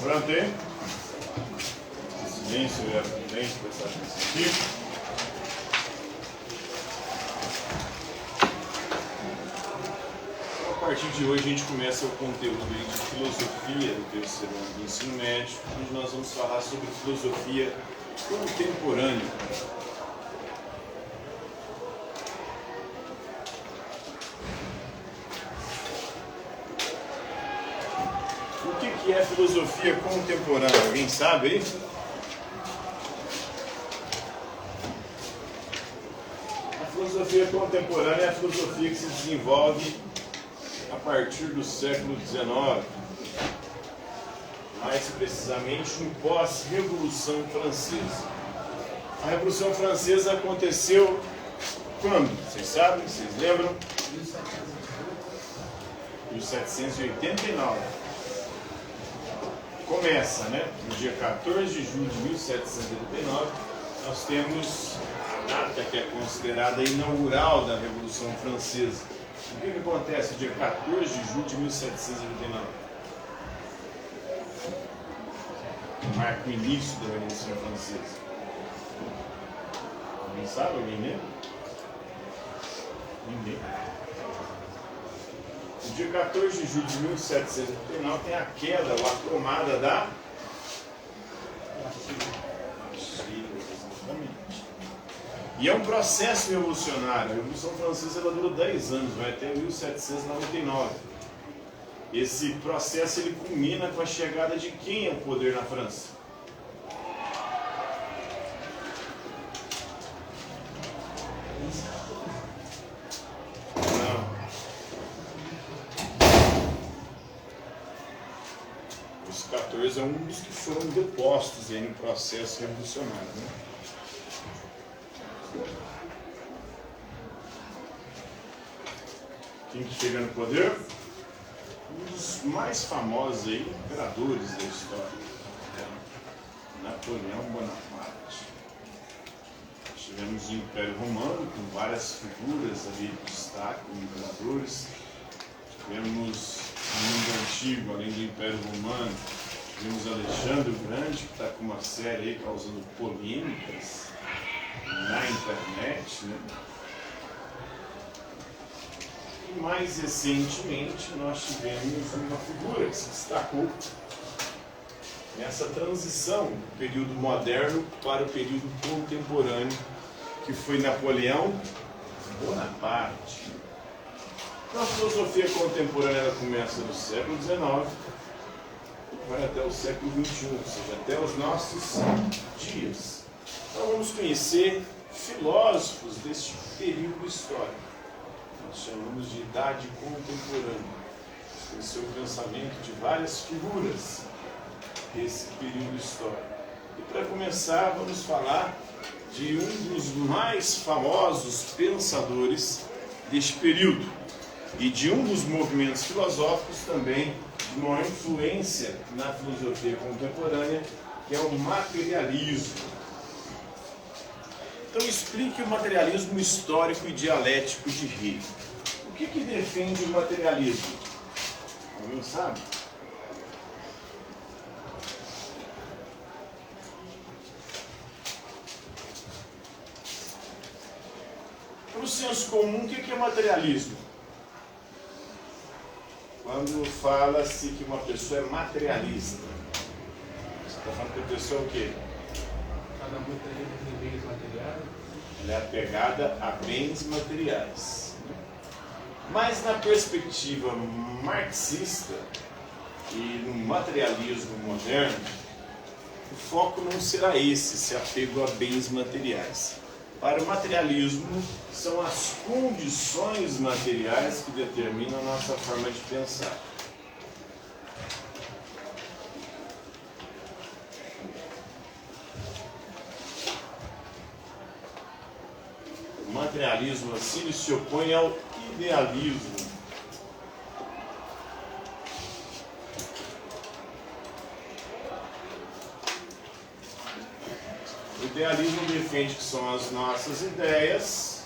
Pronto aí? Silêncio, eu aprendente, prestar atenção aqui. Então, a partir de hoje a gente começa o conteúdo de filosofia do terceiro ano do ensino médio, onde nós vamos falar sobre filosofia contemporânea. O que é filosofia contemporânea? Alguém sabe aí? A filosofia contemporânea é a filosofia que se desenvolve a partir do século XIX, mais precisamente no pós-Revolução Francesa. A Revolução Francesa aconteceu quando? Vocês sabem? Vocês lembram? 1789. Começa, né? No dia 14 de julho de 1789, nós temos a data que é considerada inaugural da Revolução Francesa. O que acontece no dia 14 de julho de 1789? Marca o início da Revolução Francesa. Alguém sabe? Alguém lembra? Ninguém. No dia 14 de julho de 1789 tem a queda ou a tomada da Bastilha, exatamente. E é um processo revolucionário. A Revolução Francesa ela durou 10 anos, vai até 1799. Esse processo ele culmina com a chegada de quem ao poder na França? Os 14 é um dos que foram depostos aí no processo revolucionário, né? Quem que chega no poder? Um dos mais famosos aí, imperadores da história, Napoleão Bonaparte. Tivemos o Império Romano com várias figuras ali de destaque como imperadores. Tivemos no mundo antigo, além do Império Romano, tivemos Alexandre o Grande, que está com uma série aí causando polêmicas na internet, né? E mais recentemente nós tivemos uma figura que se destacou nessa transição do período moderno para o período contemporâneo, que foi Napoleão Bonaparte. Então, a filosofia contemporânea ela começa no século XIX e vai até o século XXI, ou seja, até os nossos dias. Então vamos conhecer filósofos deste período histórico. Nós chamamos de idade contemporânea. Conhecer o pensamento de várias figuras desse período histórico. E para começar, vamos falar de um dos mais famosos pensadores deste período e de um dos movimentos filosóficos também de maior influência na filosofia contemporânea, que é o materialismo. Então explique o materialismo histórico e dialético de Hegel. O que defende o materialismo? Alguém sabe? No senso comum, o que é materialismo? Quando fala-se que uma pessoa é materialista, você está falando que a pessoa é o quê? Cada um tem bens materiais. Ela é apegada a bens materiais. Mas na perspectiva marxista e no materialismo moderno, o foco não será esse apego a bens materiais. Para o materialismo, são as condições materiais que determinam a nossa forma de pensar. O materialismo, assim, ele se opõe ao idealismo. O idealismo defende que são as nossas ideias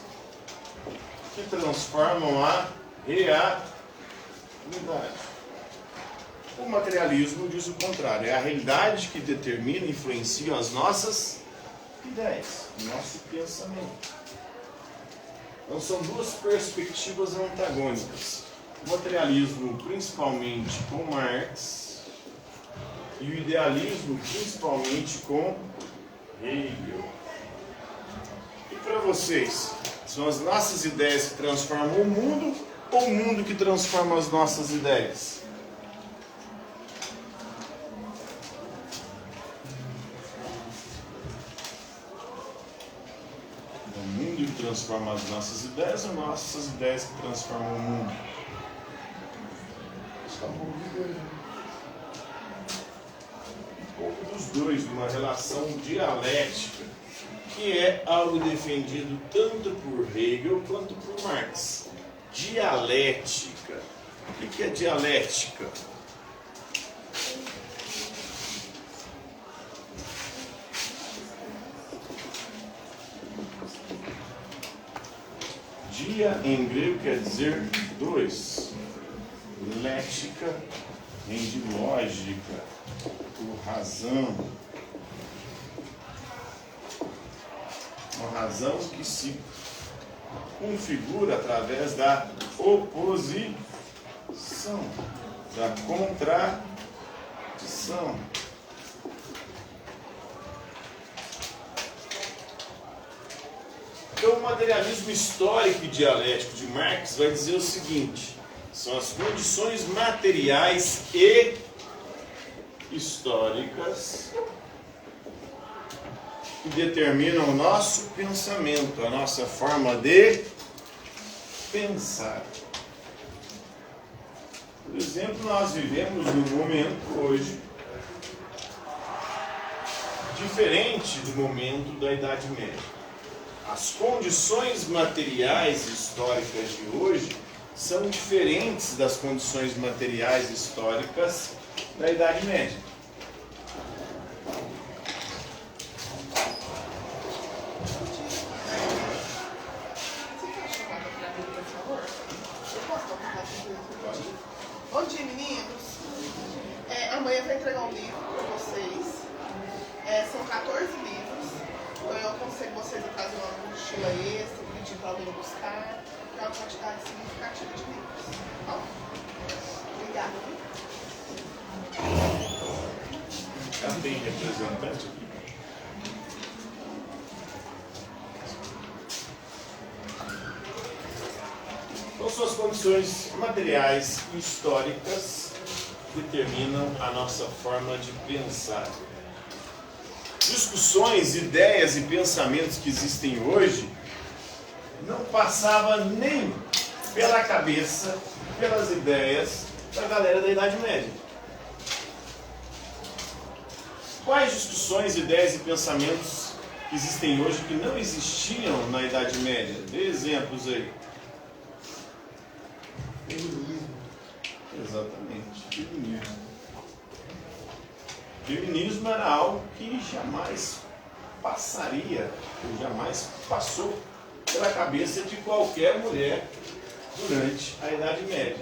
que transformam a realidade. O materialismo diz o contrário, é a realidade que determina e influencia as nossas ideias, o nosso pensamento. Então são duas perspectivas antagônicas. O materialismo, principalmente com Marx, e o idealismo, principalmente com Hegel. E para vocês, são as nossas ideias que transformam o mundo ou o mundo que transforma as nossas ideias? O mundo que transforma as nossas ideias ou nossas ideias que transformam o mundo? Um pouco dos dois, numa relação dialética, que é algo defendido tanto por Hegel quanto por Marx. Dialética. O que é dialética? Dia em grego quer dizer dois. Lética vem de lógica, por razão. Uma razão que se configura através da oposição, da contradição. Então, o materialismo histórico e dialético de Marx vai dizer o seguinte: são as condições materiais e históricas que determinam o nosso pensamento, a nossa forma de pensar. Por exemplo, nós vivemos num momento hoje diferente do momento da Idade Média. As condições materiais históricas de hoje são diferentes das condições materiais históricas da Idade Média. Bom dia, meninos. Amanhã eu vou entregar um livro para vocês. São 14 livros. Então eu aconselho vocês a fazer uma mochila extra, pedir para alguém buscar. É uma quantidade significativa de livros. Bom, obrigada. Já tem representante aqui? Então, suas condições materiais e históricas determinam a nossa forma de pensar. Discussões, ideias e pensamentos que existem hoje não passava nem pela cabeça, pelas ideias da galera da Idade Média. Quais discussões, ideias e pensamentos que existem hoje que não existiam na Idade Média? Dê exemplos aí. Feminismo. Exatamente, feminismo. Feminismo era algo que jamais passaria, ou jamais passou pela cabeça de qualquer mulher durante a Idade Média.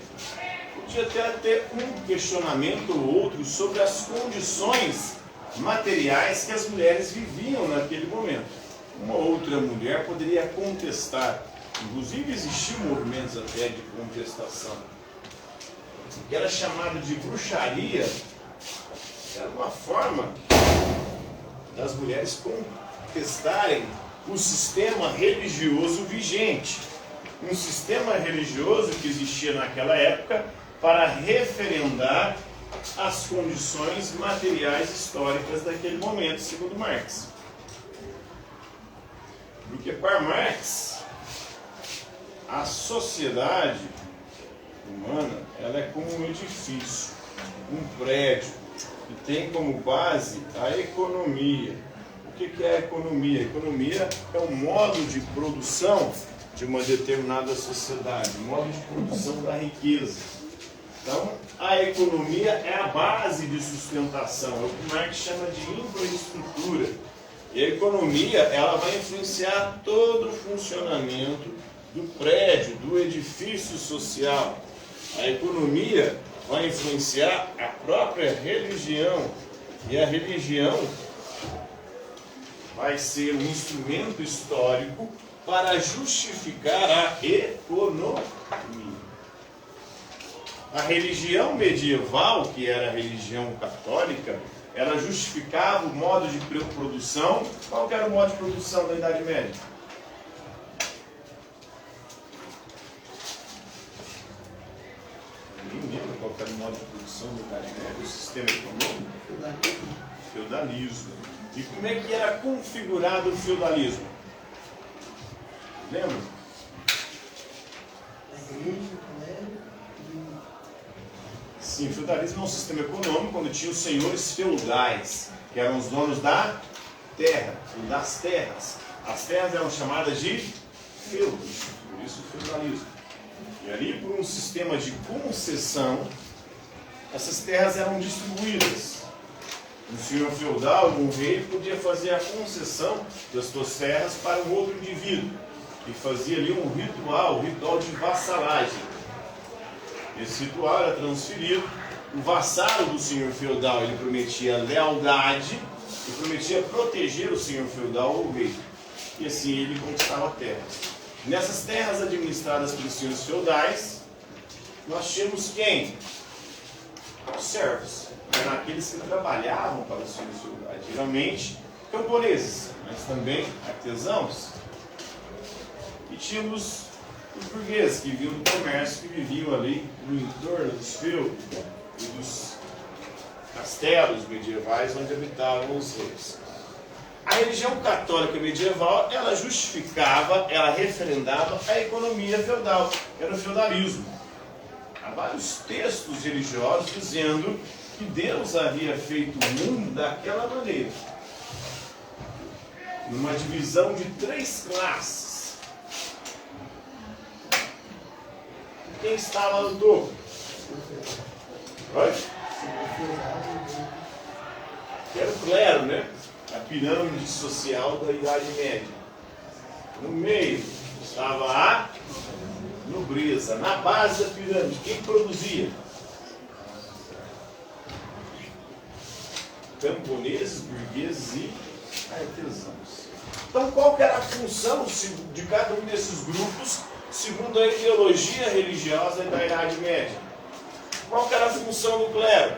Podia até ter um questionamento ou outro sobre as condições materiais que as mulheres viviam naquele momento. Uma outra mulher poderia contestar. Inclusive existiam movimentos até de contestação. O que era chamado de bruxaria era uma forma das mulheres contestarem o sistema religioso vigente. Um sistema religioso que existia naquela época para referendar as condições materiais históricas daquele momento, segundo Marx. Porque para Marx, a sociedade humana ela é como um edifício, um prédio, que tem como base a economia. O que é a economia? A economia é o modo de produção de uma determinada sociedade, o modo de produção da riqueza. Então, a economia é a base de sustentação, é o que Marx chama de infraestrutura. E a economia ela vai influenciar todo o funcionamento do prédio, do edifício social. A economia vai influenciar a própria religião. E a religião vai ser um instrumento histórico para justificar a economia. A religião medieval, que era a religião católica, ela justificava o modo de produção. Qual que era o modo de produção da Idade Média? Ninguém lembra qual que era o modo de produção da Idade Média? O sistema econômico? Feudalismo. E como é que era configurado o feudalismo? Lembra? Sim, o feudalismo é um sistema econômico onde tinha os senhores feudais, que eram os donos da terra, das terras. As terras eram chamadas de feudos, por isso o feudalismo. E ali, por um sistema de concessão, essas terras eram distribuídas. Um senhor feudal, um rei, podia fazer a concessão das suas terras para um outro indivíduo, que fazia ali um ritual de vassalagem. Esse ritual era transferido. O vassalo do senhor feudal, ele prometia lealdade e prometia proteger o senhor feudal ou o rei. E assim ele conquistava terras. Nessas terras administradas pelos senhores feudais, nós tínhamos quem? Os servos. Eram aqueles que trabalhavam para os senhores feudais. Geralmente camponeses, mas também artesãos. E tínhamos os burgueses que viviam do comércio, que viviam ali no entorno dos feudos e dos castelos medievais onde habitavam os reis. A religião católica medieval, ela justificava, ela referendava a economia feudal, era o feudalismo. Há vários textos religiosos dizendo que Deus havia feito o mundo daquela maneira, numa divisão de 3 classes. Quem estava no topo? Oi? Que era o clero, né? A pirâmide social da Idade Média. No meio estava a nobreza. Na base da pirâmide, quem produzia? Camponeses, burgueses e artesãos. Então, qual que era a função de cada um desses grupos, segundo a ideologia religiosa da Idade Média? Qual que era a função do clero?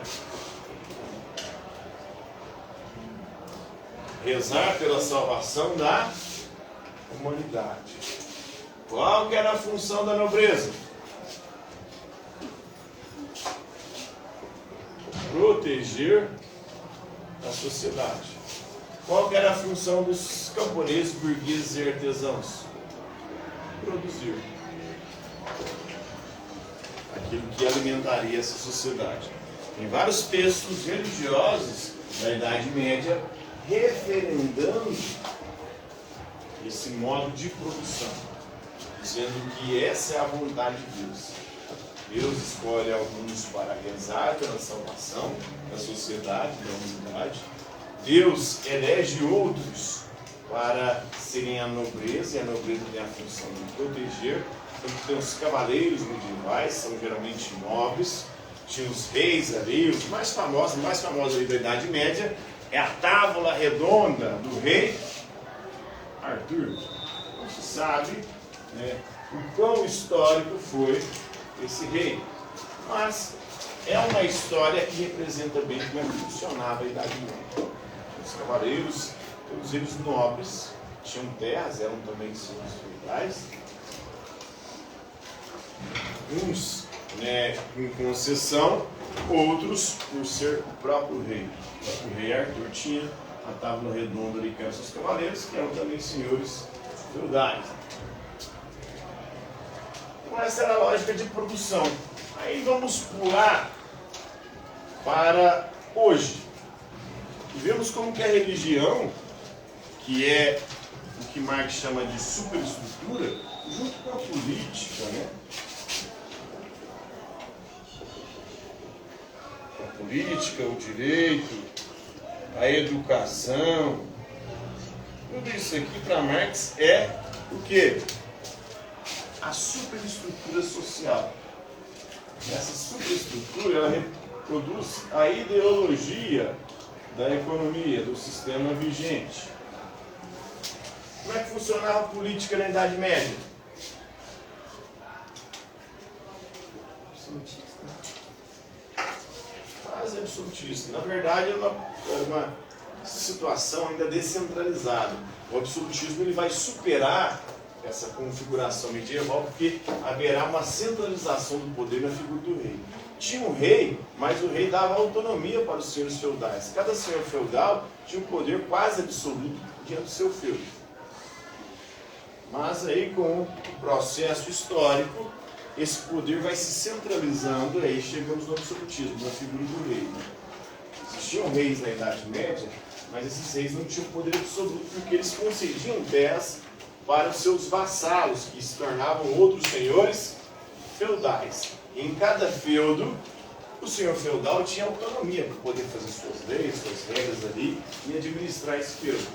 Rezar pela salvação da humanidade. Qual que era a função da nobreza? Proteger a sociedade. Qual que era a função dos camponeses, burgueses e artesãos? Produzir aquilo que alimentaria essa sociedade. Tem vários textos religiosos da Idade Média referendando esse modo de produção, dizendo que essa é a vontade de Deus. Deus escolhe alguns para rezar pela salvação da sociedade, da humanidade. Deus elege outros para serem a nobreza, e a nobreza tem a função de proteger. Então, tem os cavaleiros medievais, são geralmente nobres. Tinha os reis ali, os mais famosos ali da Idade Média é a tábua redonda do rei Arthur. Não se sabe, né, o quão histórico foi esse rei, mas é uma história que representa bem como funcionava a Idade Média. Os cavaleiros, todos eles nobres, tinham terras, eram também senhores feudais. Uns, né, com concessão, outros por ser o próprio rei. O rei Arthur tinha a tábua redonda ali que eram seus cavaleiros, que eram também senhores feudais. Então essa era a lógica de produção. Aí vamos pular para hoje. E vemos como que a religião, que é o que Marx chama de superestrutura, junto com a política, né? A política, o direito, a educação, tudo isso aqui para Marx é o quê? A superestrutura social. Essa superestrutura, ela reproduz a ideologia da economia, do sistema vigente. Como é que funcionava a política na Idade Média? Quase absolutista. Na verdade, é uma situação ainda descentralizada. O absolutismo ele vai superar essa configuração medieval porque haverá uma centralização do poder na figura do rei. Tinha um rei, mas o rei dava autonomia para os senhores feudais. Cada senhor feudal tinha um poder quase absoluto diante do seu feudo. Mas aí, com o processo histórico, esse poder vai se centralizando e aí chegamos no absolutismo, na figura do rei. Existiam reis na Idade Média, mas esses reis não tinham poder absoluto porque eles concediam terras para os seus vassalos, que se tornavam outros senhores feudais. E em cada feudo, o senhor feudal tinha autonomia para poder fazer suas leis, suas regras ali e administrar esse feudo.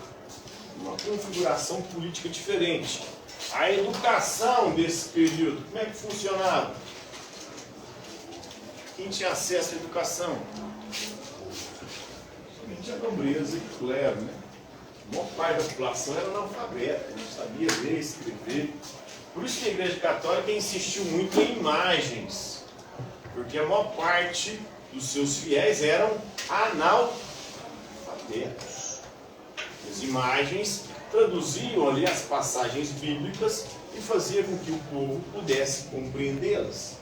Uma configuração política diferente. A educação desse período, como é que funcionava? Quem tinha acesso à educação? Somente a nobreza e o clero, né? A maior parte da população era analfabeta, não sabia ler, escrever. Por isso que a Igreja Católica insistiu muito em imagens, porque a maior parte dos seus fiéis eram analfabetos. As imagens traduziam ali as passagens bíblicas e faziam com que o povo pudesse compreendê-las.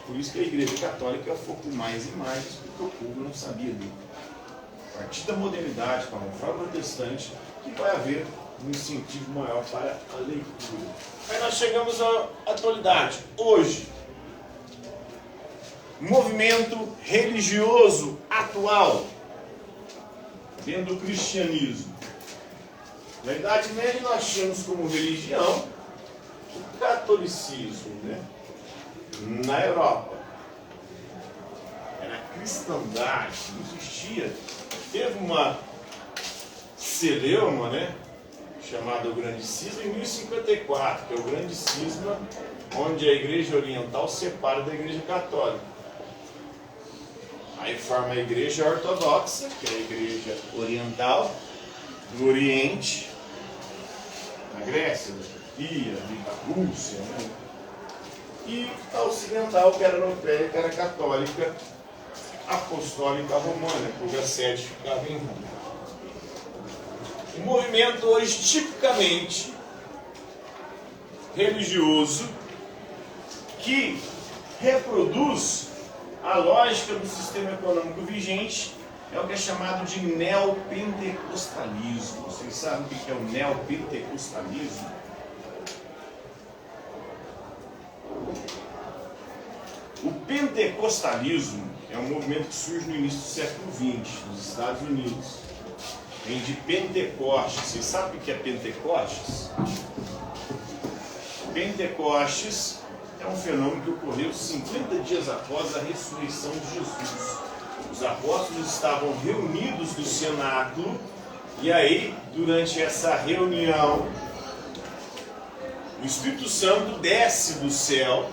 Por isso que a Igreja Católica focou mais em imagens, porque o povo não sabia ler. A partir da modernidade, com a reforma protestante, que vai haver um incentivo maior para a leitura. Aí nós chegamos à atualidade. Hoje, movimento religioso atual dentro do cristianismo. Na Idade Média nós tínhamos como religião o catolicismo, né? Na Europa era a cristandade, não existia. Teve uma celeuma, né, chamada o Grande Cisma em 1054, que é o Grande Cisma, onde a Igreja Oriental separa da Igreja Católica. Aí forma a Igreja Ortodoxa, que é a Igreja Oriental, do Oriente, na Grécia, na Turquia, na Rússia, né? E a Ocidental, que era europeia, que era católica, apostólica romana, cuja sede ficava em Roma. O movimento hoje tipicamente religioso que reproduz a lógica do sistema econômico vigente é o que é chamado de neopentecostalismo. Vocês sabem o que é o neopentecostalismo? O pentecostalismo é um movimento que surge no início do século XX, nos Estados Unidos. Vem de Pentecostes. Vocês sabem o que é Pentecostes? Pentecostes é um fenômeno que ocorreu 50 dias após a ressurreição de Jesus. Os apóstolos estavam reunidos no cenáculo e aí, durante essa reunião, o Espírito Santo desce do céu,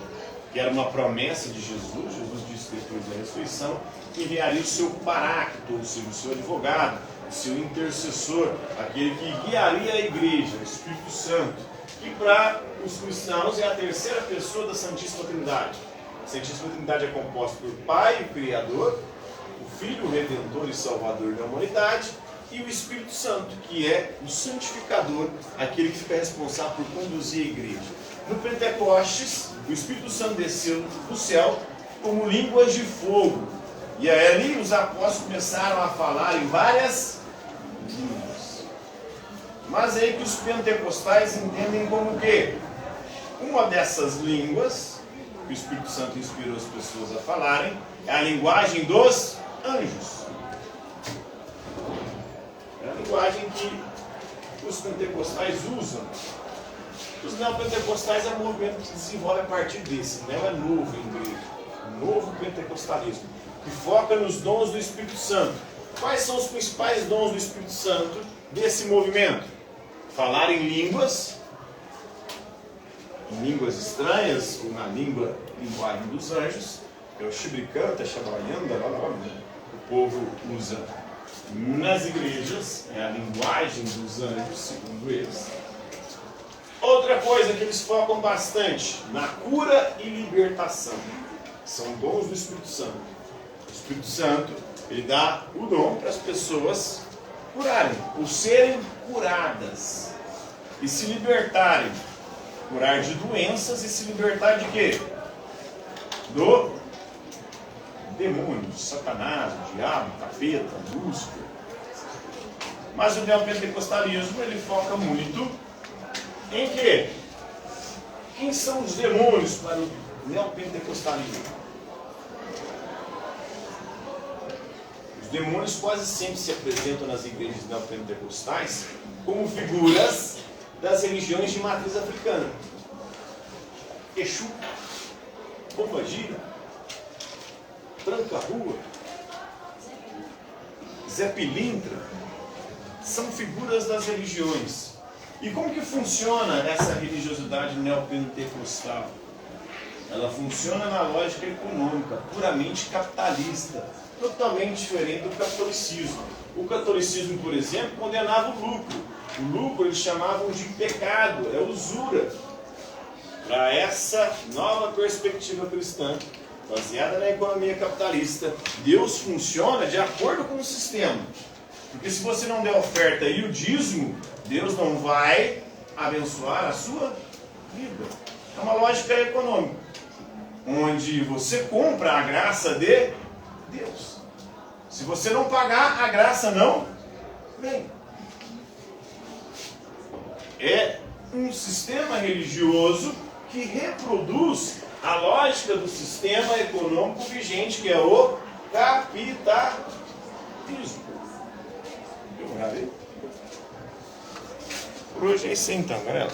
que era uma promessa de Jesus. Jesus disse depois da ressurreição que enviaria o seu paráclito, ou seja, o seu advogado, o seu intercessor, aquele que guiaria a igreja, o Espírito Santo, que para os cristãos é a terceira pessoa da Santíssima Trindade. A Santíssima Trindade é composta por Pai, o Criador, o Filho, o Redentor e Salvador da humanidade, e o Espírito Santo, que é o santificador, aquele que fica responsável por conduzir a igreja. No Pentecostes, o Espírito Santo desceu do céu como línguas de fogo. E aí ali os apóstolos começaram a falar em várias línguas. Mas aí que os pentecostais entendem como que uma dessas línguas que o Espírito Santo inspirou as pessoas a falarem é a linguagem dos anjos. É a linguagem que os pentecostais usam. Os neopentecostais é um movimento que se desenvolve a partir desse. Neo é novo em grego. Novo pentecostalismo, que foca nos dons do Espírito Santo. Quais são os principais dons do Espírito Santo desse movimento? Falar em línguas estranhas, ou na língua linguagem dos anjos, é o Shibrikanta, Shabrayanda, o povo usa nas igrejas, é a linguagem dos anjos, segundo eles. Outra coisa que eles focam bastante, na cura e libertação. São dons do Espírito Santo. O Espírito Santo, ele dá o dom para as pessoas curarem, ou serem curadas. E se libertarem. Curar de doenças e se libertar de quê? Do demônio, Satanás, o diabo, o capeta, Lúcifer. Mas o neopentecostalismo, ele foca muito em quê? Quem são os demônios para o neopentecostalismo? Os demônios quase sempre se apresentam nas igrejas neopentecostais como figuras das religiões de matriz africana. Exu, Pombagira, Tranca-Rua, Zé Pilintra, são figuras das religiões. E como que funciona essa religiosidade neopentecostal? Ela funciona na lógica econômica, puramente capitalista, totalmente diferente do catolicismo. O catolicismo, por exemplo, condenava o lucro. O lucro eles chamavam de pecado, é usura. Para essa nova perspectiva cristã, baseada na economia capitalista, Deus funciona de acordo com o sistema. Porque se você não der oferta e o dízimo, Deus não vai abençoar a sua vida. É uma lógica econômica, onde você compra a graça de Deus. Se você não pagar, a graça não vem. É um sistema religioso que reproduz a lógica do sistema econômico vigente, que é o capitalismo. Por hoje é isso então, galera.